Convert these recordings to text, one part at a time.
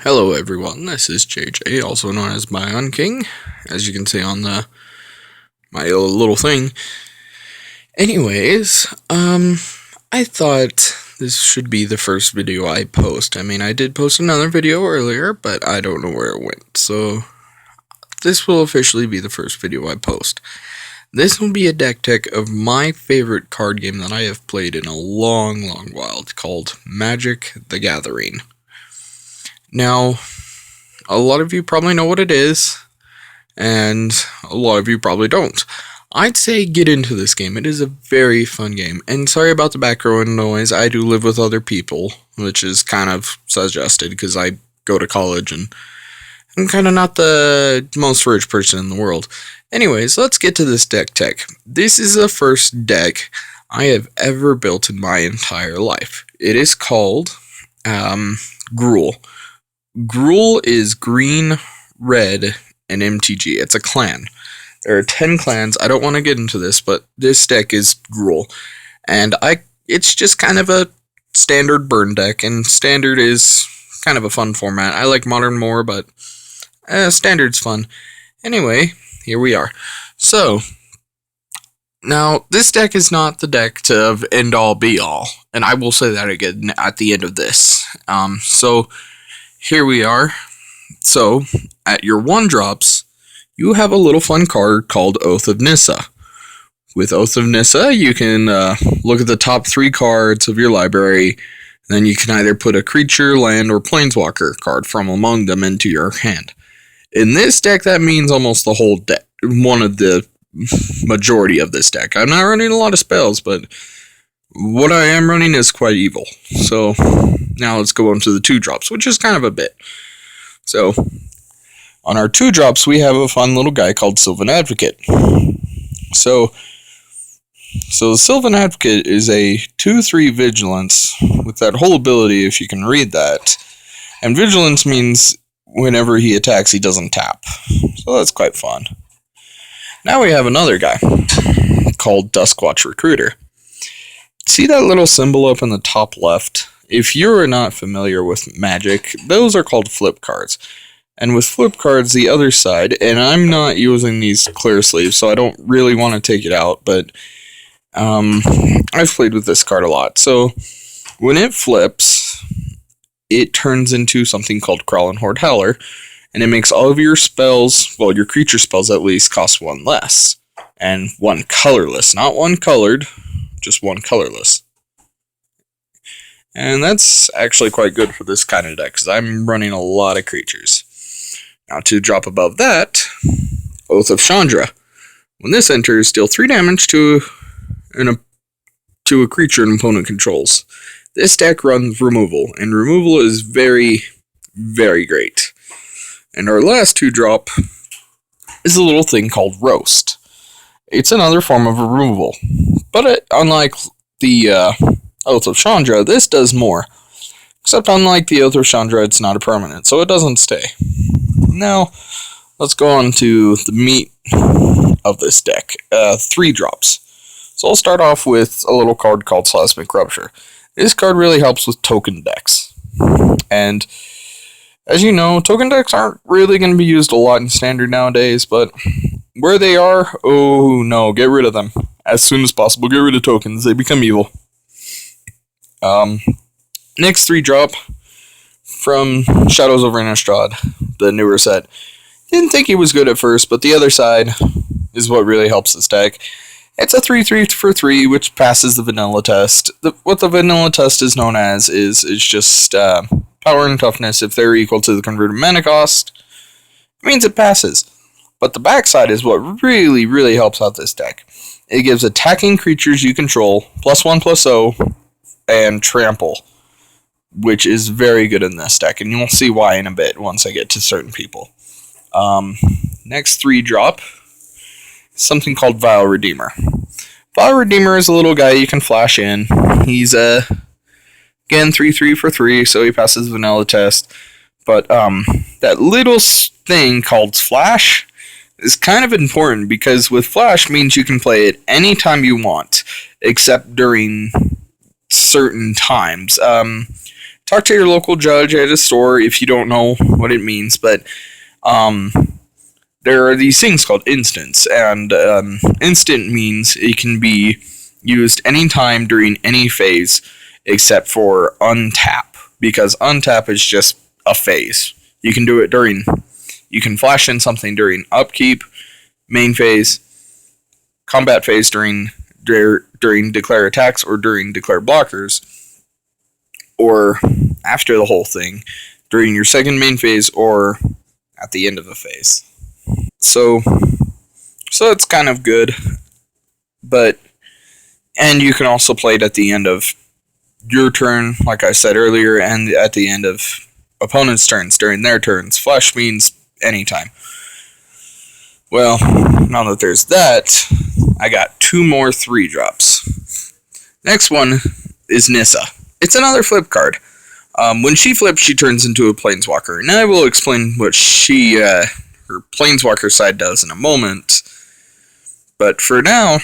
Hello everyone, this is JJ, also known as Bion King, as you can see on my little thing. Anyways, I thought this should be the first video I post. I did post another video earlier, but I don't know where it went, so this will officially be the first video I post. This will be a deck tech of my favorite card game that I have played in a long while. It's called Magic: The Gathering. Now, a lot of you probably know what it is, and a lot of you probably don't. I'd say get into this game. It is a very fun game. And sorry about the background noise. I do live with other people, which is kind of suggested because I go to college and I'm kind of not the most rich person in the world. Anyways, let's get to this deck tech. This is the first deck I have ever built in my entire life. It is called Gruul. Gruul is green, red, and MTG. It's a clan. There are 10 clans. I don't want to get into this, but this deck is Gruul. And it's just kind of a standard burn deck, and standard is kind of a fun format. I like modern more, but standard's fun. Anyway, here we are. So, now, this deck is not the deck to end all be all, and I will say that again at the end of this. Here we are. So, at your 1-drops, you have a little fun card called Oath of Nissa. With Oath of Nissa, you can look at the top 3 cards of your library, and then you can either put a creature, land, or planeswalker card from among them into your hand. In this deck, that means almost the whole deck, one of the majority of this deck. I'm not running a lot of spells, but what I am running is quite evil. So, now let's go on to the 2-drops, which is kind of a bit. So, on our 2-drops, we have a fun little guy called Sylvan Advocate. So the Sylvan Advocate is a 2/3 Vigilance with that whole ability, if you can read that. And Vigilance means whenever he attacks, he doesn't tap. So that's quite fun. Now we have another guy called Duskwatch Recruiter. See that little symbol up in the top left? If you're not familiar with Magic, those are called flip cards. And with flip cards, the other side, and I'm not using these clear sleeves, so I don't really want to take it out, but I've played with this card a lot. So, when it flips, it turns into something called Crawl and Horde Howler, and it makes all of your spells, well, your creature spells at least, cost 1 less. And 1 colorless, not 1 colored, just 1 colorless. And that's actually quite good for this kind of deck, because I'm running a lot of creatures. Now, to drop above that, Oath of Chandra. When this enters, deal 3 damage to a creature an opponent controls. This deck runs removal, and removal is very, very great. And our last 2-drop is a little thing called Roast. It's another form of removal, but unlike the Oath of Chandra, this does more. Except unlike the Oath of Chandra, it's not a permanent, so it doesn't stay. Now, let's go on to the meat of this deck. 3-drops. So I'll start off with a little card called Seismic Rupture. This card really helps with token decks. And as you know, token decks aren't really going to be used a lot in Standard nowadays, but where they are, oh no, get rid of them. As soon as possible, get rid of tokens. They become evil. Next 3-drop from Shadows over Innistrad, the newer set. Didn't think he was good at first, but the other side is what really helps this deck. It's a 3/3 for 3, which passes the vanilla test. What the vanilla test is known as is just power and toughness. If they're equal to the converted mana cost, it means it passes. But the backside is what really helps out this deck. It gives attacking creatures you control +1/+0 and trample, which is very good in this deck, and you'll see why in a bit once I get to certain people. Next 3-drop, something called Vile Redeemer. Vile Redeemer is a little guy you can flash in. He's, again, 3/3 for 3, so he passes the vanilla test. But that little thing called Flash is kind of important, because with Flash means you can play it anytime you want, except during certain times. talk to your local judge at a store if you don't know what it means, but um, there are these things called instants, and instant means it can be used anytime during any phase except for untap, because untap is just a phase. You can do it during, you can flash in something during upkeep, main phase, combat phase during declare attacks or during declare blockers, or after the whole thing, during your second main phase or at the end of a phase. So it's kind of good, but and you can also play it at the end of your turn, like I said earlier, and at the end of opponents' turns during their turns. Flash means anytime. Well, now that there's that, I got 2 more 3-drops. Next one is Nissa. It's another flip card. When she flips, she turns into a Planeswalker, and I will explain what her Planeswalker side does in a moment. But for now,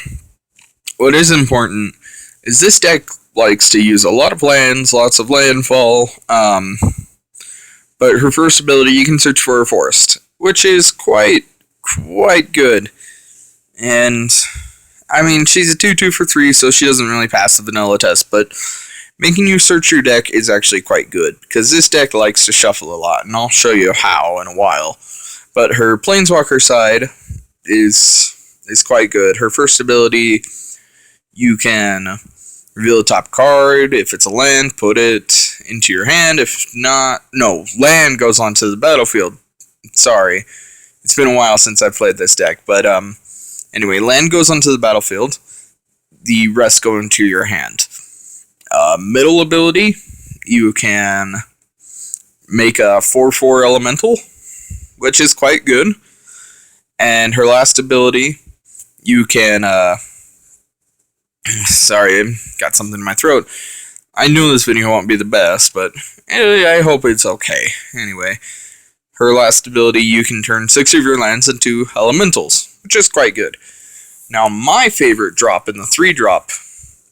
what is important is this deck likes to use a lot of lands, lots of landfall, but her first ability, you can search for a forest, which is quite good. And, I mean, she's a 2/2 for 3, so she doesn't really pass the vanilla test, but making you search your deck is actually quite good, because this deck likes to shuffle a lot, and I'll show you how in a while. But her Planeswalker side is quite good. Her first ability, you can reveal the top card. If it's a land, put it into your hand. If not, no, land goes onto the battlefield. Sorry. It's been a while since I've played this deck, but anyway, land goes onto the battlefield. The rest go into your hand. Middle ability, you can make a 4/4 elemental, which is quite good. And her last ability, you can sorry, I got something in my throat. I knew this video won't be the best, but I hope it's okay. Anyway, her last ability, you can turn 6 of your lands into elementals, which is quite good. Now, my favorite drop in the 3-drop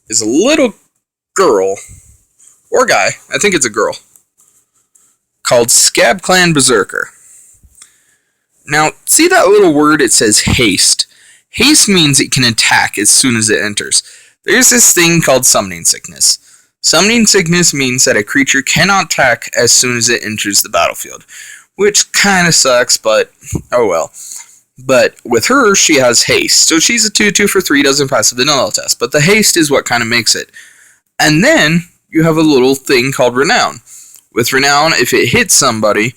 is a little girl, or guy, I think it's a girl, called Scab Clan Berserker. Now, see that little word? It says haste. Haste means it can attack as soon as it enters. There's this thing called Summoning Sickness. Summoning Sickness means that a creature cannot attack as soon as it enters the battlefield, which kind of sucks, but oh well. But with her, she has haste, so she's a 2/2 for 3, doesn't pass the vanilla test, but the haste is what kind of makes it. And then you have a little thing called Renown. With Renown, if it hits somebody,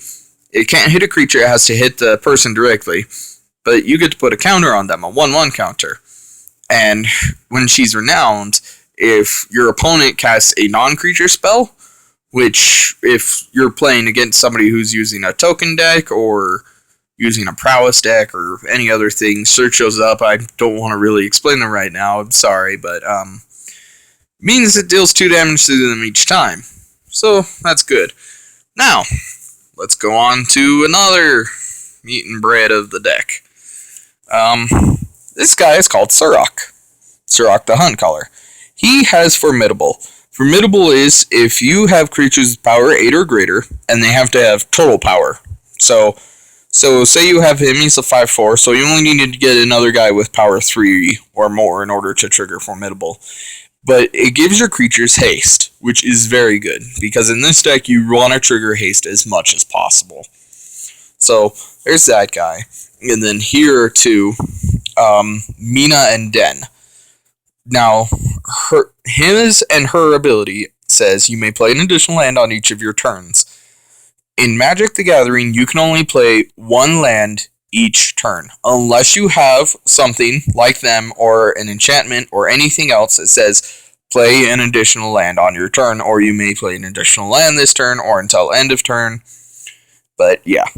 it can't hit a creature, it has to hit the person directly, but you get to put a counter on them, a 1/1 counter. And when she's Renowned, if your opponent casts a non-creature spell, which if you're playing against somebody who's using a token deck or using a prowess deck or any other thing, search shows up. I don't want to really explain them right now, I'm sorry, but means it deals 2 damage to them each time. So that's good. Now, let's go on to another meat and bread of the deck. This guy is called Surrak. Surrak the Hunt Caller. He has Formidable. Formidable is if you have creatures with power 8 or greater, and they have to have total power. So say you have him, he's a 5/4, so you only need to get another guy with power 3 or more in order to trigger Formidable. But it gives your creatures haste, which is very good, because in this deck you want to trigger haste as much as possible. So there's that guy. And then here are 2, Mina and Den. Now, his and her ability says you may play an additional land on each of your turns. In Magic the Gathering, you can only play 1 land each turn, unless you have something like them or an enchantment or anything else that says play an additional land on your turn, or you may play an additional land this turn or until end of turn. But yeah,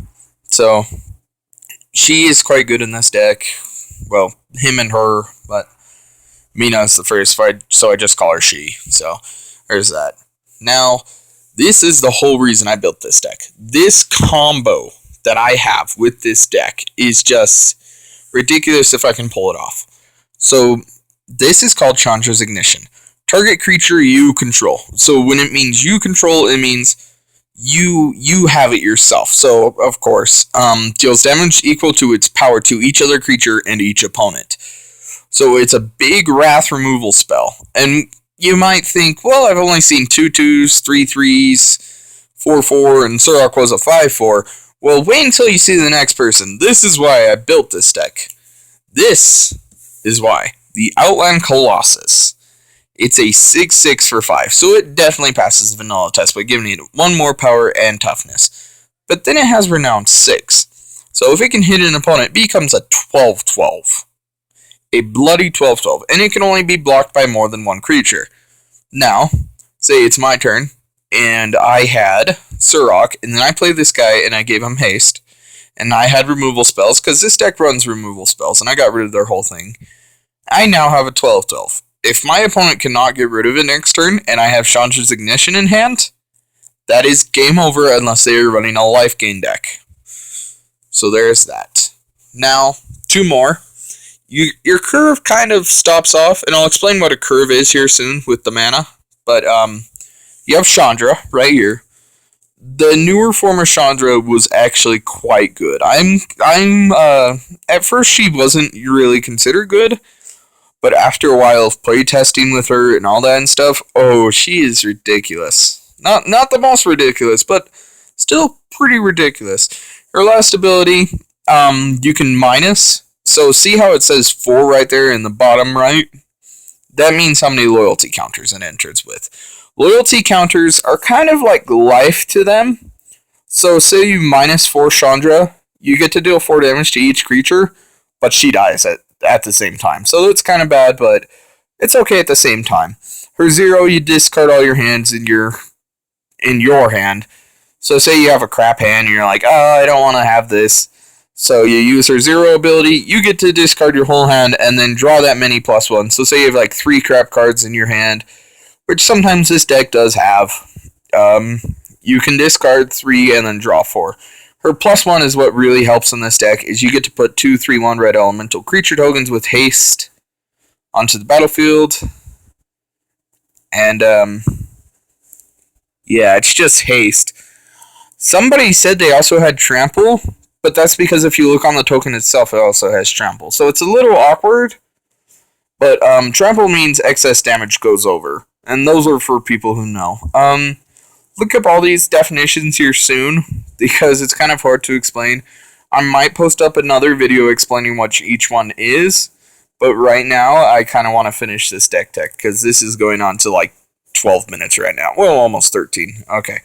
so she is quite good in this deck. Well, him and her, but Mina is the first fight, so I just call her she. So there's that. Now, this is the whole reason I built this deck. This combo that I have with this deck is just ridiculous if I can pull it off. So this is called Chandra's Ignition. target creature you control. So when it means you control, it means you have it yourself. So of course, deals damage equal to its power to each other creature and each opponent. So it's a big wrath removal spell. And you might think, well, I've only seen 2/2s, 3/3s, 4/4, and Surok was a 5/4. Well, wait until you see the next person. This is why I built this deck. This is why. The Outland Colossus. It's a 6/6 for 5, so it definitely passes the vanilla test by giving it 1 more power and toughness. But then it has Renown 6. So if it can hit an opponent, it becomes a 12/12. A bloody 12/12, and it can only be blocked by more than one creature. Now, say it's my turn, and I had Surok, and then I played this guy, and I gave him haste, and I had removal spells, because this deck runs removal spells, and I got rid of their whole thing. I now have a 12/12. If my opponent cannot get rid of it next turn, and I have Chandra's Ignition in hand, that is game over unless they are running a life gain deck. So there's that. Now, 2 more. Your curve kind of stops off, and I'll explain what a curve is here soon with the mana. But you have Chandra right here. The newer form of Chandra was actually quite good. At first she wasn't really considered good, but after a while of playtesting with her and all that and stuff, oh, she is ridiculous. Not the most ridiculous, but still pretty ridiculous. Her last ability, you can minus. So see how it says 4 right there in the bottom right? That means how many loyalty counters it enters with. Loyalty counters are kind of like life to them. So say you minus 4 Chandra, you get to deal 4 damage to each creature, but she dies at the same time. So it's kind of bad, but it's okay at the same time. Her 0, you discard all your hands in your hand. So say you have a crap hand and you're like, oh, I don't want to have this. So you use her 0 ability, you get to discard your whole hand and then draw that many +1. So say you have like 3 crap cards in your hand, which sometimes this deck does have. You can discard 3 and then draw 4. Her +1 is what really helps in this deck, is you get to put 2 3/1 red elemental creature tokens with haste onto the battlefield. And yeah, it's just haste. Somebody said they also had trample, but that's because if you look on the token itself, it also has trample. So it's a little awkward, but trample means excess damage goes over. And those are for people who know. Look up all these definitions here soon, because it's kind of hard to explain. I might post up another video explaining what each one is, but right now I kind of want to finish this deck tech, because this is going on to like 12 minutes right now. Well, almost 13. Okay.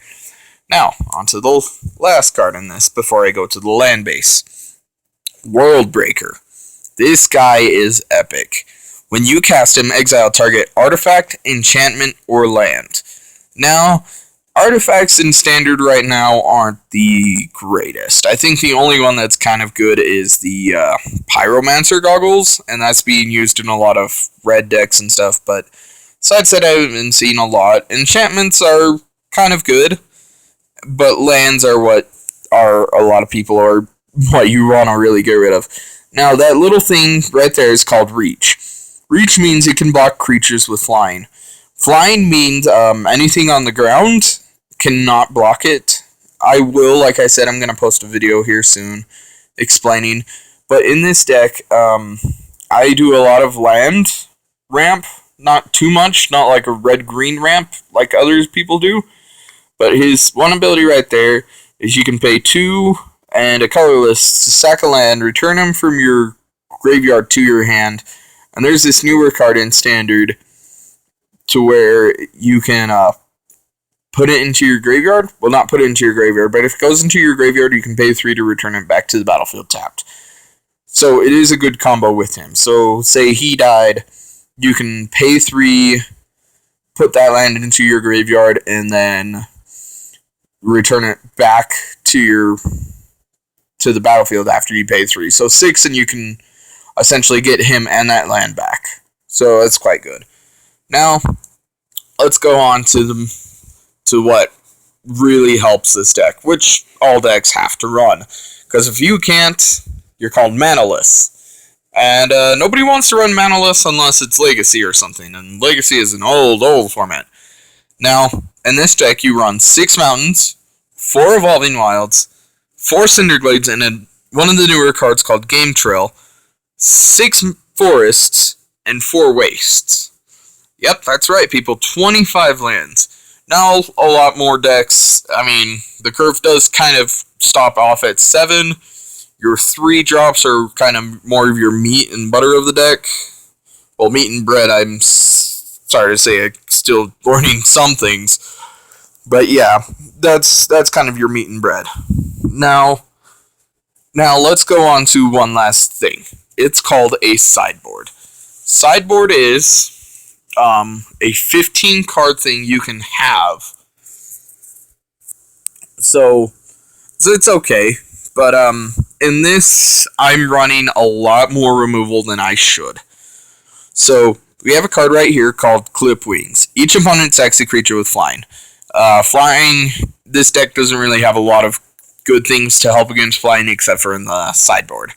Now, on to the last card in this before I go to the land base. World Breaker. This guy is epic. When you cast him, exile target artifact, enchantment, or land. Now, artifacts in Standard right now aren't the greatest. I think the only one that's kind of good is the Pyromancer goggles, and that's being used in a lot of red decks and stuff, but besides that, I haven't been seeing a lot. Enchantments are kind of good, but lands are what a lot of people are what you want to really get rid of. Now, that little thing right there is called Reach. Reach means it can block creatures with flying. Flying means anything on the ground cannot block it. I will, like I said, I'm going to post a video here soon explaining. But in this deck, I do a lot of land ramp. Not too much, not like a red-green ramp like others people do. But his one ability right there is you can pay 2 and a colorless to sack a land, return them from your graveyard to your hand. And there's this newer card in Standard to where you can put it into your graveyard. Well, not put it into your graveyard, but if it goes into your graveyard, you can pay 3 to return it back to the battlefield tapped. So it is a good combo with him. So say he died, you can pay 3, put that land into your graveyard, and then return it back to the battlefield after you pay 3. So 6, and you can essentially get him and that land back. So that's quite good. Now, let's go on to what really helps this deck, which all decks have to run. Because if you can't, you're called manaless. And nobody wants to run Manaless unless it's Legacy or something, and Legacy is an old format. Now, in this deck, you run 6 Mountains, 4 Evolving Wilds, 4 Cinderglades, and one of the newer cards called Game Trail, 6 Forests, and 4 Wastes. Yep, that's right, people, 25 lands. Now, a lot more decks. I mean, the curve does kind of stop off at 7. Your 3 drops are kind of more of your meat and butter of the deck. Well, meat and bread, I'm sorry to say, I'm still learning some things. But yeah, that's kind of your meat and bread. Now let's go on to one last thing. It's called a sideboard. Sideboard is a 15 card thing you can have. So it's okay. But in this, I'm running a lot more removal than I should. So we have a card right here called Clip Wings. Each opponent sacks a creature with flying. Flying, this deck doesn't really have a lot of good things to help against flying except for in the sideboard.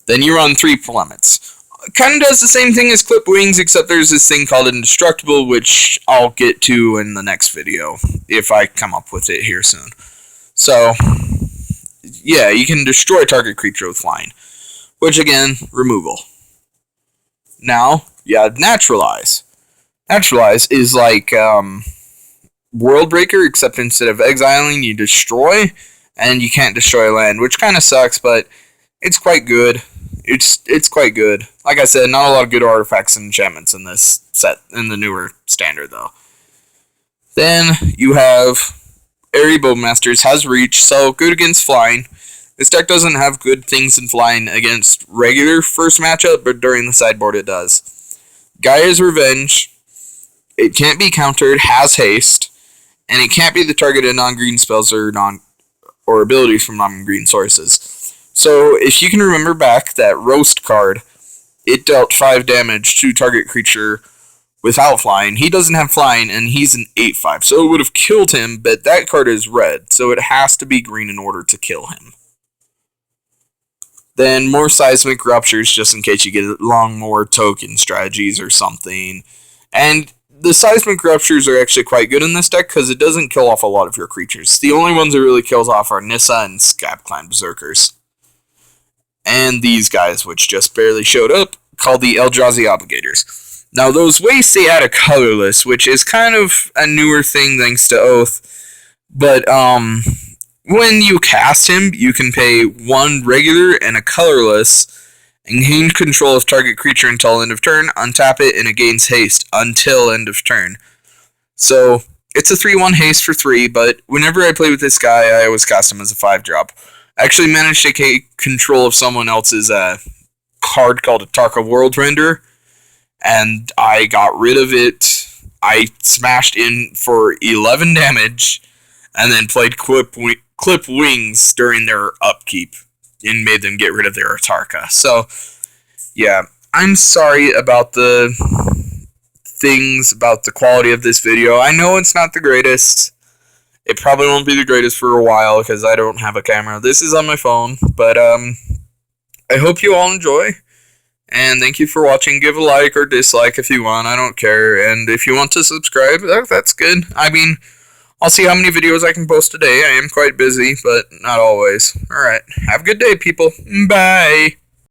Then you run 3 Plummets. Kind of does the same thing as Clip Wings, except there's this thing called Indestructible, which I'll get to in the next video, if I come up with it here soon. So yeah, you can destroy target creature with flying, which again, removal. Now, you have Naturalize. Naturalize is like World Breaker, except instead of exiling, you destroy, and you can't destroy land, which kind of sucks, but it's quite good. It's quite good. Like I said, not a lot of good artifacts and enchantments in this set, in the newer standard, though. Then you have Airy Bowmasters, has reach, so good against flying. This deck doesn't have good things in flying against regular first matchup, but during the sideboard it does. Gaia's Revenge, it can't be countered, has haste, and it can't be the target of non-green spells or abilities from non-green sources. So if you can remember back, that Roast card, it dealt 5 damage to target creature without flying. He doesn't have flying, and he's an 8/5, so it would have killed him, but that card is red, so it has to be green in order to kill him. Then more Seismic Ruptures, just in case you get along more token strategies or something. And the Seismic Ruptures are actually quite good in this deck, because it doesn't kill off a lot of your creatures. The only ones it really kills off are Nissa and Scab Clan Berserkers. And these guys, which just barely showed up, called the Eldrazi Obligators. Now, those wastes, they add a colorless, which is kind of a newer thing thanks to Oath. But, when you cast him, you can pay 1 regular and a colorless, and gain control of target creature until end of turn, untap it, and it gains haste until end of turn. So, it's a 3/1 haste for 3, but whenever I play with this guy, I always cast him as a 5-drop. I actually managed to take control of someone else's card called a Tarka World Render, and I got rid of it. I smashed in for 11 damage, and then played Clip Wings during their upkeep, and made them get rid of their Atarka. So, yeah, I'm sorry about the things about the quality of this video. I know it's not the greatest. It probably won't be the greatest for a while, because I don't have a camera. This is on my phone, but I hope you all enjoy, and thank you for watching. Give a like or dislike if you want, I don't care, and if you want to subscribe, that's good. I mean, I'll see how many videos I can post today. I am quite busy, but not always. Alright, have a good day, people. Bye!